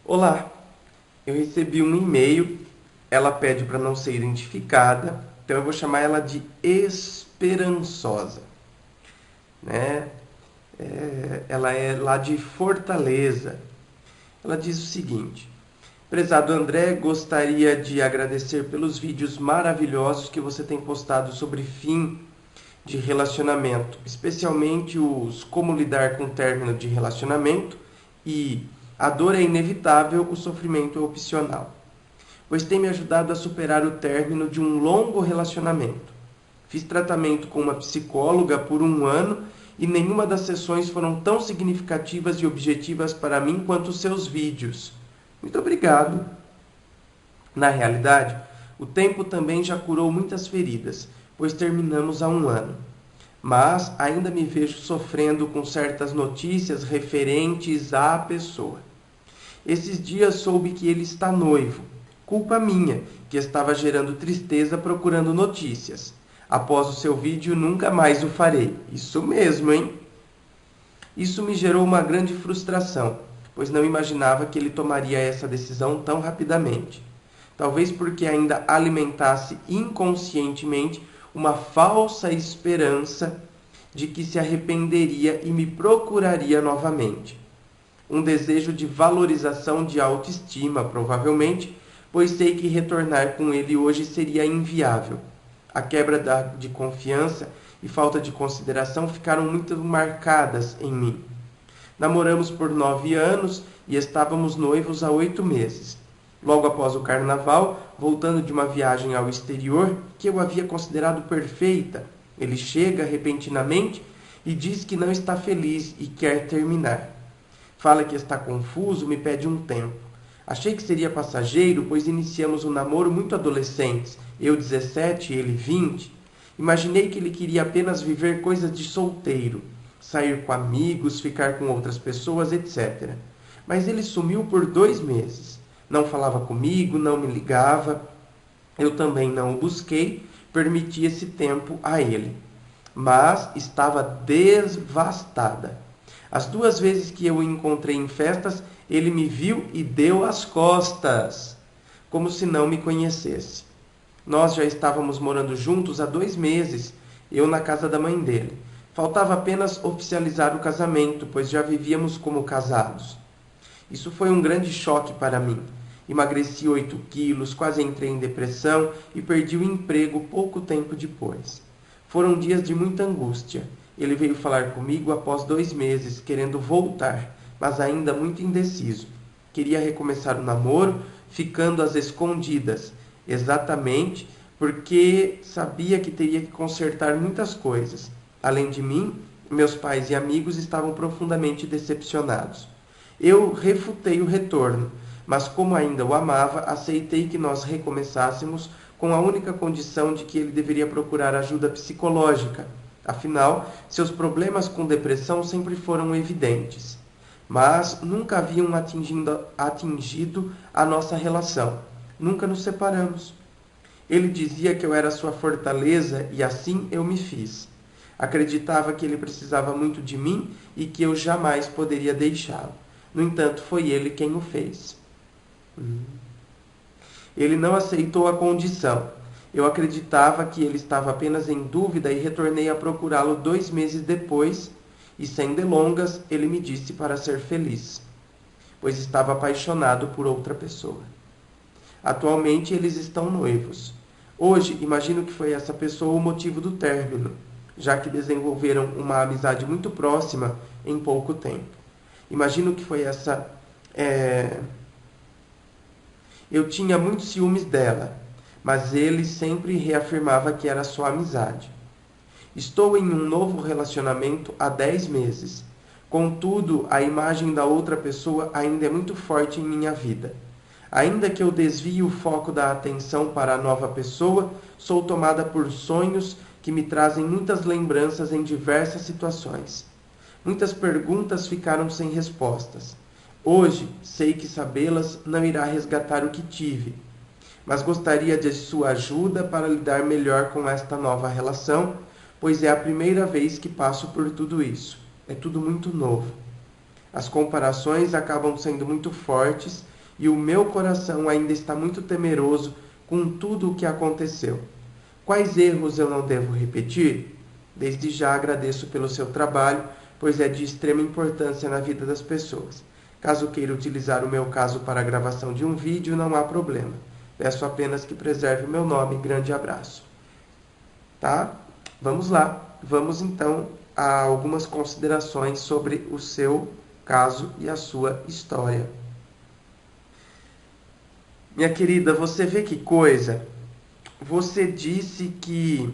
Olá, eu recebi um e-mail, ela pede para não ser identificada, então eu vou chamar ela de Esperançosa, né? Ela é lá de Fortaleza. Ela diz o seguinte: Prezado André, gostaria de agradecer pelos vídeos maravilhosos que você tem postado sobre fim de relacionamento, especialmente os como lidar com o término de relacionamento e a dor é inevitável, o sofrimento é opcional, pois tem me ajudado a superar o término de um longo relacionamento. Fiz tratamento com uma psicóloga por 1 ano e nenhuma das sessões foram tão significativas e objetivas para mim quanto os seus vídeos. Muito obrigado. Na realidade, o tempo também já curou muitas feridas, pois terminamos há 1 ano. Mas ainda me vejo sofrendo com certas notícias referentes à pessoa. Esses dias soube que ele está noivo. Culpa minha, que estava gerando tristeza procurando notícias. Após o seu vídeo, nunca mais o farei. Isso mesmo, hein? Isso me gerou uma grande frustração, pois não imaginava que ele tomaria essa decisão tão rapidamente. Talvez porque ainda alimentasse inconscientemente uma falsa esperança de que se arrependeria e me procuraria novamente. Um desejo de valorização de autoestima, provavelmente, pois sei que retornar com ele hoje seria inviável. A quebra de confiança e falta de consideração ficaram muito marcadas em mim. Namoramos por 9 anos e estávamos noivos há 8 meses. Logo após o carnaval, voltando de uma viagem ao exterior, que eu havia considerado perfeita, ele chega repentinamente e diz que não está feliz e quer terminar. Fala que está confuso, me pede um tempo. Achei que seria passageiro, pois iniciamos um namoro muito adolescentes, eu 17 e ele 20. Imaginei que ele queria apenas viver coisas de solteiro, sair com amigos, ficar com outras pessoas, etc. Mas ele sumiu por 2 meses. Não falava comigo, não me ligava. Eu também não o busquei, permiti esse tempo a ele. Mas estava devastada. As 2 vezes que eu o encontrei em festas, ele me viu e deu as costas, como se não me conhecesse. Nós já estávamos morando juntos há 2 meses, eu na casa da mãe dele. Faltava apenas oficializar o casamento, pois já vivíamos como casados. Isso foi um grande choque para mim. Emagreci 8 quilos, quase entrei em depressão e perdi o emprego pouco tempo depois. Foram dias de muita angústia. Ele veio falar comigo após 2 meses, querendo voltar, mas ainda muito indeciso. Queria recomeçar o namoro, ficando às escondidas, exatamente porque sabia que teria que consertar muitas coisas. Além de mim, meus pais e amigos estavam profundamente decepcionados. Eu refutei o retorno, mas como ainda o amava, aceitei que nós recomeçássemos com a única condição de que ele deveria procurar ajuda psicológica. Afinal, seus problemas com depressão sempre foram evidentes, mas nunca haviam atingido a nossa relação. Nunca nos separamos. Ele dizia que eu era sua fortaleza e assim eu me fiz. Acreditava que ele precisava muito de mim e que eu jamais poderia deixá-lo. No entanto, foi ele quem o fez. Ele não aceitou a condição. Eu acreditava que ele estava apenas em dúvida e retornei a procurá-lo 2 meses depois, e sem delongas, ele me disse para ser feliz, pois estava apaixonado por outra pessoa. Atualmente eles estão noivos. Hoje, imagino que foi essa pessoa o motivo do término, já que desenvolveram uma amizade muito próxima em pouco tempo. Imagino que foi essa... Eu tinha muitos ciúmes dela, mas ele sempre reafirmava que era só amizade. Estou em um novo relacionamento há 10 meses. Contudo, a imagem da outra pessoa ainda é muito forte em minha vida. Ainda que eu desvie o foco da atenção para a nova pessoa, sou tomada por sonhos que me trazem muitas lembranças em diversas situações. Muitas perguntas ficaram sem respostas. Hoje, sei que sabê-las não irá resgatar o que tive, mas gostaria de sua ajuda para lidar melhor com esta nova relação, pois é a primeira vez que passo por tudo isso. É tudo muito novo. As comparações acabam sendo muito fortes e o meu coração ainda está muito temeroso com tudo o que aconteceu. Quais erros eu não devo repetir? Desde já agradeço pelo seu trabalho, pois é de extrema importância na vida das pessoas. Caso queira utilizar o meu caso para a gravação de um vídeo, não há problema. Peço apenas que preserve o meu nome. Grande abraço. Tá? Vamos lá. Vamos então a algumas considerações sobre o seu caso e a sua história. Minha querida, você vê que coisa? Você disse que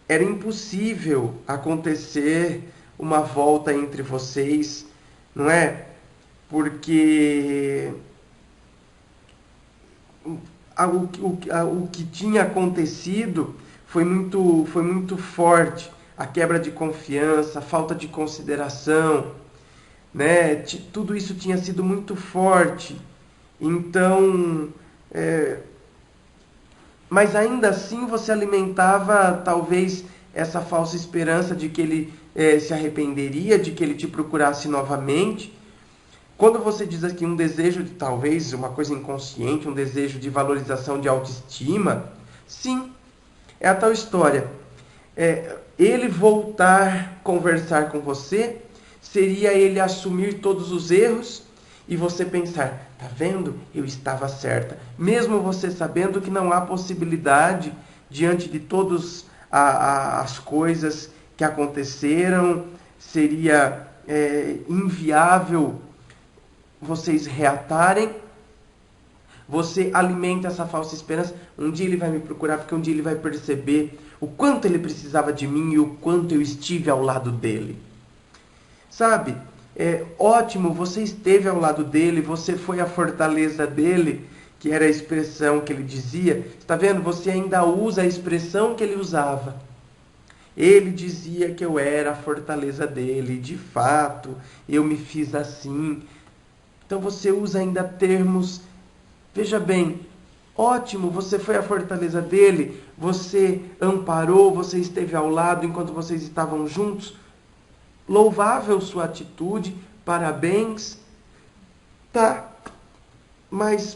era impossível acontecer uma volta entre vocês, não é? Porque o que tinha acontecido foi muito forte. A quebra de confiança, a falta de consideração, né? Tudo isso tinha sido muito forte. Então, mas ainda assim você alimentava talvez essa falsa esperança de que ele se arrependeria, de que ele te procurasse novamente. Quando você diz aqui um desejo de talvez uma coisa inconsciente, um desejo de valorização de autoestima, sim, é a tal história. Ele voltar a conversar com você seria ele assumir todos os erros e você pensar, tá vendo? Eu estava certa. Mesmo você sabendo que não há possibilidade, diante de todas as coisas que aconteceram, seria inviável vocês reatarem. Você alimenta essa falsa esperança. Um dia ele vai me procurar, porque um dia ele vai perceber o quanto ele precisava de mim e o quanto eu estive ao lado dele. Sabe? Ótimo, você esteve ao lado dele, você foi a fortaleza dele, que era a expressão que ele dizia. Está vendo? Você ainda usa a expressão que ele usava. Ele dizia que eu era a fortaleza dele, de fato, eu me fiz assim. Então você usa ainda termos. Veja bem, ótimo, você foi a fortaleza dele, você amparou, você esteve ao lado enquanto vocês estavam juntos. Louvável sua atitude, parabéns. Tá, mas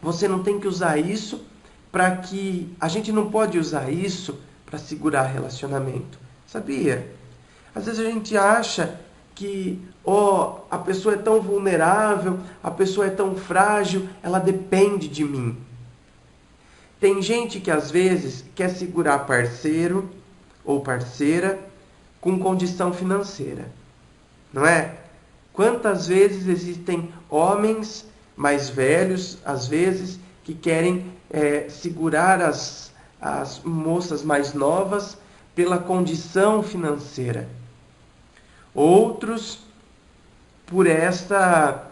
você não tem que usar isso para que... A gente não pode usar isso para segurar relacionamento, sabia? Às vezes a gente acha que a pessoa é tão vulnerável, a pessoa é tão frágil, ela depende de mim. Tem gente que às vezes quer segurar parceiro ou parceira com condição financeira, não é? Quantas vezes existem homens mais velhos, às vezes, que querem segurar as moças mais novas pela condição financeira. Outros, por essa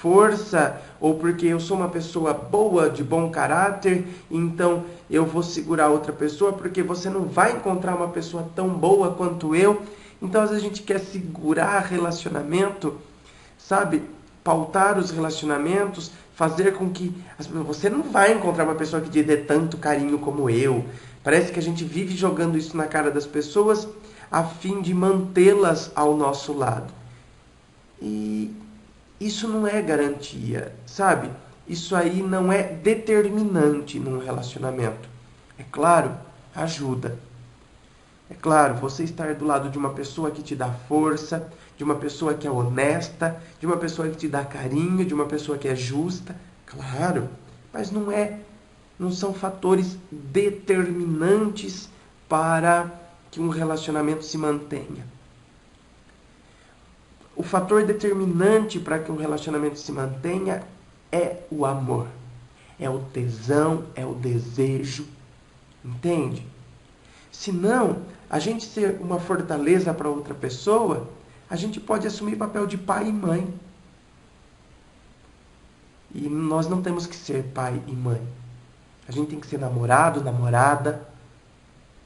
força, ou porque eu sou uma pessoa boa, de bom caráter, então eu vou segurar outra pessoa, porque você não vai encontrar uma pessoa tão boa quanto eu. Então, às vezes, a gente quer segurar relacionamento, sabe? Pautar os relacionamentos, fazer com que... Você não vai encontrar uma pessoa que te dê tanto carinho como eu. Parece que a gente vive jogando isso na cara das pessoas a fim de mantê-las ao nosso lado. E isso não é garantia, sabe? Isso aí não é determinante num relacionamento. É claro, ajuda. É claro, você estar do lado de uma pessoa que te dá força, de uma pessoa que é honesta, de uma pessoa que te dá carinho, de uma pessoa que é justa, claro, mas não são fatores determinantes para que um relacionamento se mantenha. O fator determinante para que um relacionamento se mantenha é o amor, é o tesão, é o desejo, entende? Senão, a gente ser uma fortaleza para outra pessoa, a gente pode assumir papel de pai e mãe. E nós não temos que ser pai e mãe. A gente tem que ser namorado, namorada,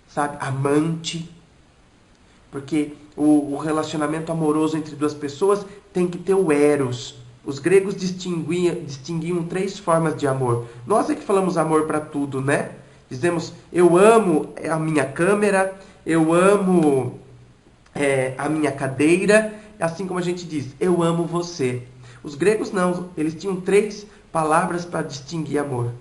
sabe? Amante. Porque o relacionamento amoroso entre duas pessoas tem que ter o eros. Os gregos distinguiam 3 formas de amor. Nós é que falamos amor para tudo, né? Dizemos, eu amo a minha câmera, eu amo a minha cadeira, assim como a gente diz, eu amo você. Os gregos não, eles tinham 3 palavras para distinguir amor.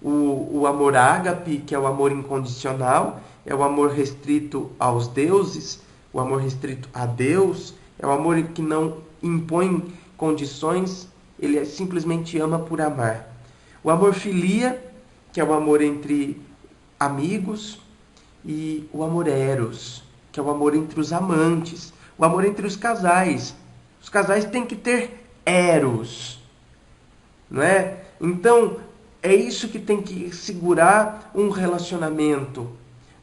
O amor ágape, que é o amor incondicional, é o amor restrito aos deuses, o amor restrito a Deus, é o amor que não impõe condições, ele simplesmente ama por amar. O amor filia, que é o amor entre amigos, e o amor eros, que é o amor entre os amantes, o amor entre os casais. Os casais têm que ter eros, não é? Então, é isso que tem que segurar um relacionamento.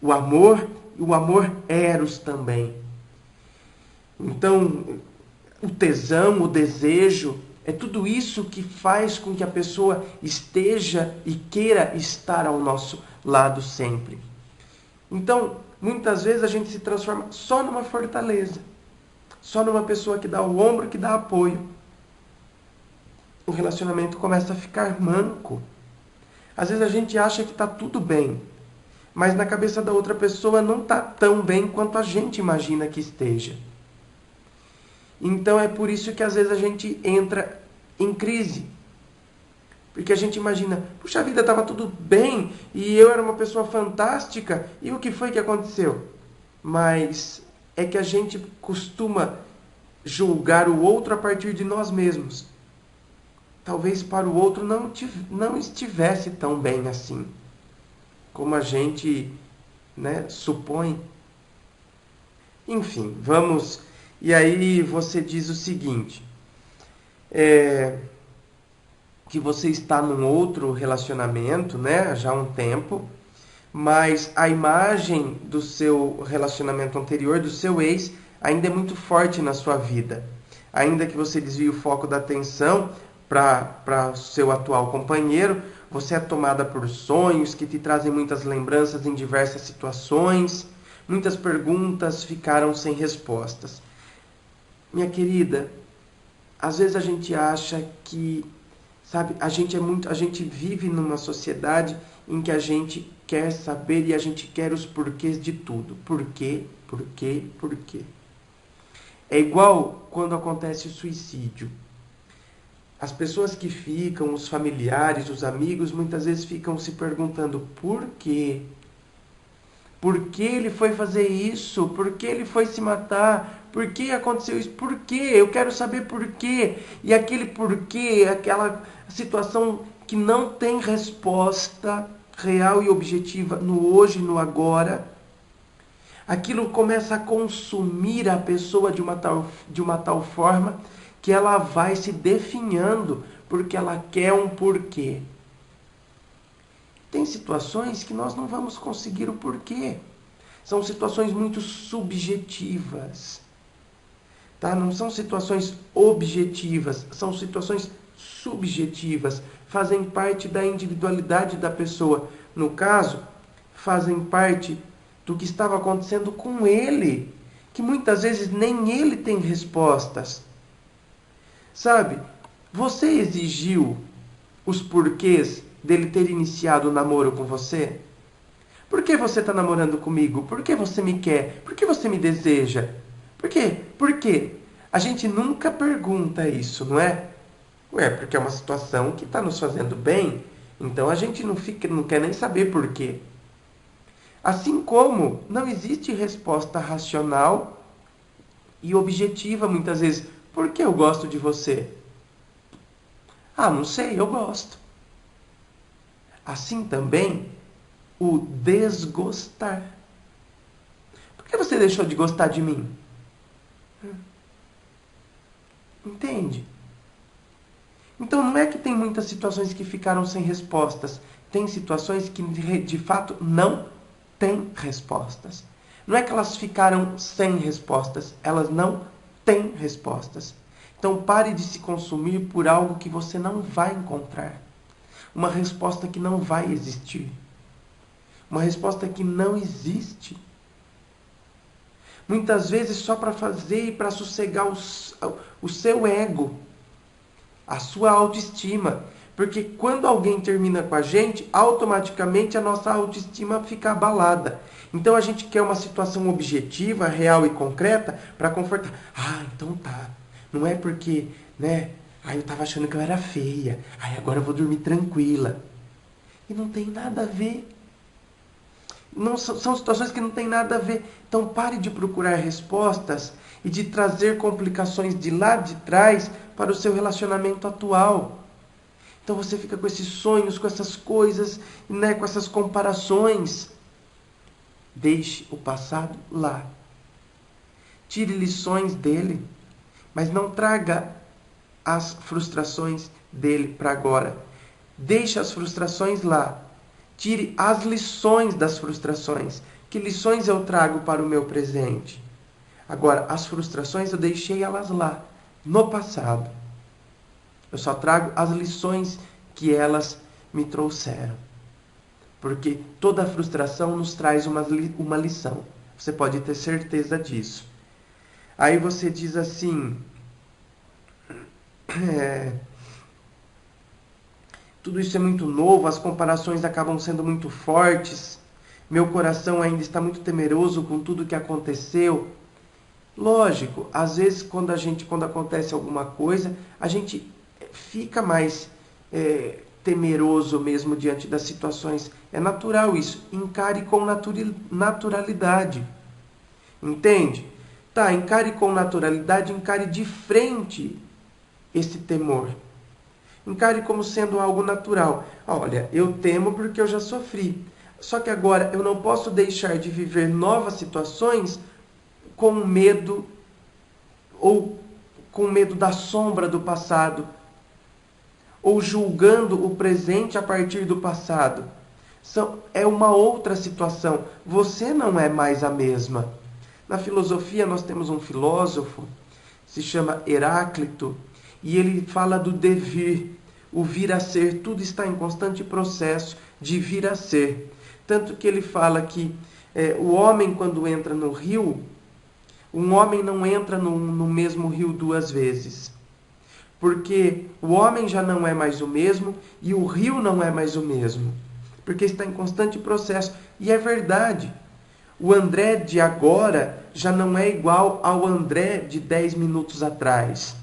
O amor e o amor eros também. Então, o tesão, o desejo, é tudo isso que faz com que a pessoa esteja e queira estar ao nosso lado sempre. Então, muitas vezes a gente se transforma só numa fortaleza, só numa pessoa que dá o ombro, que dá apoio. O relacionamento começa a ficar manco. Às vezes a gente acha que está tudo bem, mas na cabeça da outra pessoa não está tão bem quanto a gente imagina que esteja. Então é por isso que às vezes a gente entra em crise. Porque a gente imagina, puxa vida, estava tudo bem e eu era uma pessoa fantástica e o que foi que aconteceu? Mas é que a gente costuma julgar o outro a partir de nós mesmos. Talvez para o outro não estivesse tão bem assim, como a gente, né, supõe. Enfim, vamos... E aí você diz o seguinte, que você está num outro relacionamento, né, já há um tempo, mas a imagem do seu relacionamento anterior, do seu ex, ainda é muito forte na sua vida. Ainda que você desvie o foco da atenção para seu atual companheiro, você é tomada por sonhos que te trazem muitas lembranças em diversas situações, muitas perguntas ficaram sem respostas. Minha querida, às vezes a gente acha que, sabe, a gente vive numa sociedade em que a gente quer saber e a gente quer os porquês de tudo. Por quê? Por quê? Por quê? É igual quando acontece o suicídio. As pessoas que ficam, os familiares, os amigos, muitas vezes ficam se perguntando por quê? Por que ele foi fazer isso? Por que ele foi se matar? Por que aconteceu isso? Por quê? Eu quero saber por quê. E aquele porquê, aquela situação que não tem resposta real e objetiva no hoje, no agora, aquilo começa a consumir a pessoa de uma tal forma que ela vai se definhando porque ela quer um porquê. Tem situações que nós não vamos conseguir o porquê. São situações muito subjetivas. Tá? Não são situações objetivas, são situações subjetivas. Fazem parte da individualidade da pessoa. No caso, fazem parte do que estava acontecendo com ele, que muitas vezes nem ele tem respostas. Sabe, você exigiu os porquês dele ter iniciado o namoro com você? Por que você está namorando comigo? Por que você me quer? Por que você me deseja? Por quê? Por quê? A gente nunca pergunta isso, não é? Ué, porque é uma situação que está nos fazendo bem, então a gente não quer nem saber por quê. Assim como não existe resposta racional e objetiva muitas vezes. Por que eu gosto de você? Ah, não sei, eu gosto. Assim também o desgostar. Por que você deixou de gostar de mim? Entende? Então não é que tem muitas situações que ficaram sem respostas. Tem situações que de fato não têm respostas. Não é que elas ficaram sem respostas, elas não têm respostas. Então pare de se consumir por algo que você não vai encontrar. Uma resposta que não vai existir. Uma resposta que não existe. Muitas vezes só para fazer e para sossegar o seu ego, a sua autoestima. Porque quando alguém termina com a gente, automaticamente a nossa autoestima fica abalada. Então a gente quer uma situação objetiva, real e concreta para confortar. Ah, então tá. Não é porque, né? Ah, eu tava achando que eu era feia. Aí agora eu vou dormir tranquila. E não tem nada a ver. Não, são situações que não tem nada a ver. Então pare de procurar respostas e de trazer complicações de lá de trás para o seu relacionamento atual. Então você fica com esses sonhos, com essas coisas, né, com essas comparações. Deixe o passado lá. Tire lições dele, mas não traga as frustrações dele para agora. Deixe as frustrações lá. Tire as lições das frustrações. Que lições eu trago para o meu presente? Agora, as frustrações eu deixei elas lá, no passado. Eu só trago as lições que elas me trouxeram. Porque toda frustração nos traz uma lição. Você pode ter certeza disso. Aí você diz assim... tudo isso é muito novo, as comparações acabam sendo muito fortes. Meu coração ainda está muito temeroso com tudo que aconteceu. Lógico, às vezes quando acontece alguma coisa, a gente fica mais temeroso mesmo diante das situações. É natural isso. Encare com naturalidade. Entende? Tá, encare com naturalidade, encare de frente esse temor. Encare como sendo algo natural. Olha, eu temo porque eu já sofri. Só que agora eu não posso deixar de viver novas situações com medo ou com medo da sombra do passado, ou julgando o presente a partir do passado. É uma outra situação. Você não é mais a mesma. Na filosofia nós temos um filósofo, se chama Heráclito, e ele fala do devir, o vir a ser. Tudo está em constante processo de vir a ser. Tanto que ele fala que o homem, quando entra no rio, um homem não entra no mesmo rio duas vezes. Porque o homem já não é mais o mesmo e o rio não é mais o mesmo. Porque está em constante processo. E é verdade. O André de agora já não é igual ao André de 10 minutos atrás.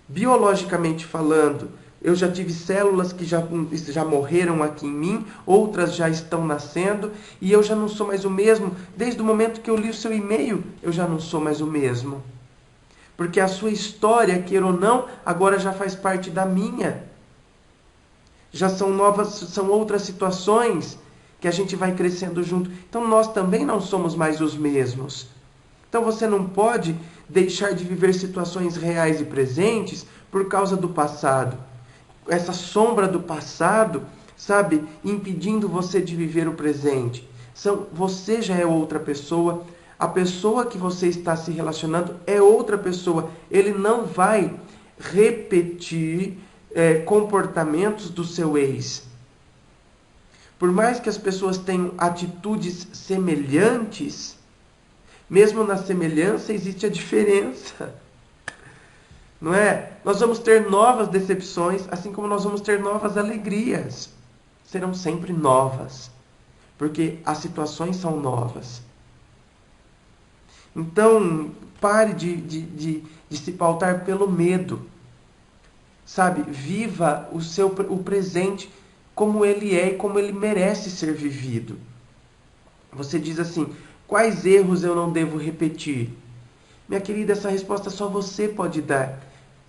Biologicamente falando, eu já tive células que já morreram aqui em mim, outras já estão nascendo, e eu já não sou mais o mesmo. Desde o momento que eu li o seu e-mail, eu já não sou mais o mesmo. Porque a sua história, queira ou não, agora já faz parte da minha. Já são outras situações que a gente vai crescendo junto. Então nós também não somos mais os mesmos. Então você não pode deixar de viver situações reais e presentes por causa do passado. Essa sombra do passado, sabe, impedindo você de viver o presente. Você já é outra pessoa, a pessoa que você está se relacionando é outra pessoa. Ele não vai repetir comportamentos do seu ex. Por mais que as pessoas tenham atitudes semelhantes, mesmo na semelhança existe a diferença. Não é? Nós vamos ter novas decepções, assim como nós vamos ter novas alegrias. Serão sempre novas, porque as situações são novas. Então, pare de se pautar pelo medo. Sabe? Viva o presente como ele é e como ele merece ser vivido. Você diz assim: quais erros eu não devo repetir? Minha querida, essa resposta só você pode dar.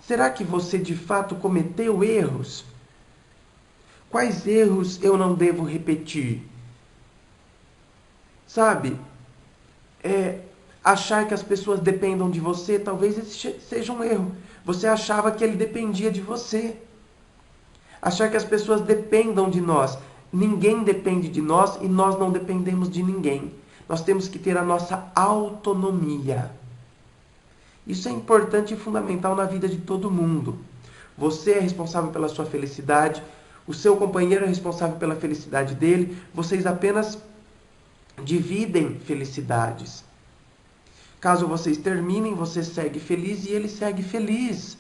Será que você de fato cometeu erros? Quais erros eu não devo repetir? Sabe? Achar que as pessoas dependam de você, talvez esse seja um erro. Você achava que ele dependia de você. Achar que as pessoas dependam de nós. Ninguém depende de nós e nós não dependemos de ninguém. Nós temos que ter a nossa autonomia. Isso é importante e fundamental na vida de todo mundo. Você é responsável pela sua felicidade, o seu companheiro é responsável pela felicidade dele, vocês apenas dividem felicidades. Caso vocês terminem, você segue feliz e ele segue feliz.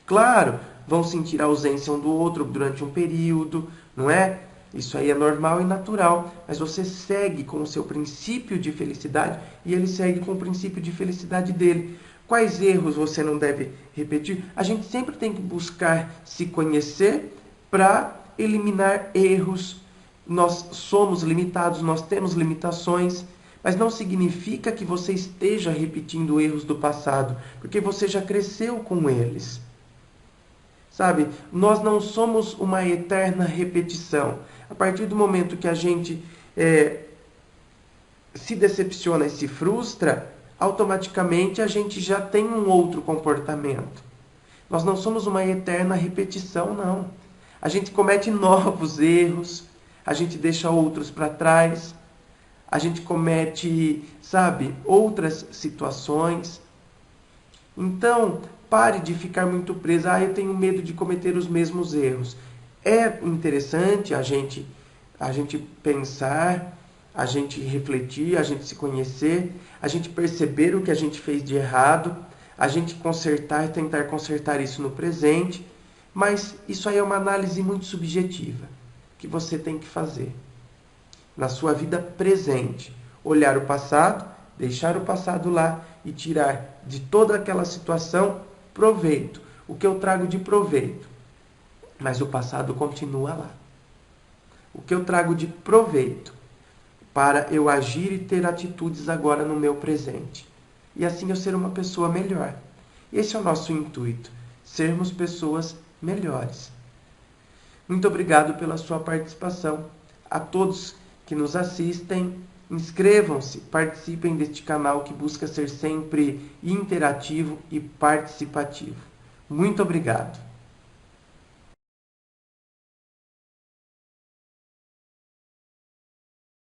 Claro, vão sentir a ausência um do outro durante um período, não é? Isso aí é normal e natural, mas você segue com o seu princípio de felicidade e ele segue com o princípio de felicidade dele. Quais erros você não deve repetir? A gente sempre tem que buscar se conhecer para eliminar erros. Nós somos limitados, nós temos limitações, mas não significa que você esteja repetindo erros do passado, porque você já cresceu com eles. Sabe, nós não somos uma eterna repetição. A partir do momento que a gente se decepciona e se frustra, automaticamente a gente já tem um outro comportamento. Nós não somos uma eterna repetição, não. A gente comete novos erros, a gente deixa outros para trás, a gente comete, sabe, outras situações. Então, pare de ficar muito preso. Eu tenho medo de cometer os mesmos erros. É interessante a gente pensar, a gente refletir, a gente se conhecer, a gente perceber o que a gente fez de errado, a gente consertar e tentar consertar isso no presente, mas isso aí é uma análise muito subjetiva que você tem que fazer na sua vida presente. Olhar o passado, deixar o passado lá e tirar de toda aquela situação proveito. O que eu trago de proveito? Mas o passado continua lá. O que eu trago de proveito para eu agir e ter atitudes agora no meu presente. E assim eu ser uma pessoa melhor. Esse é o nosso intuito, sermos pessoas melhores. Muito obrigado pela sua participação. A todos que nos assistem, inscrevam-se, participem deste canal que busca ser sempre interativo e participativo. Muito obrigado.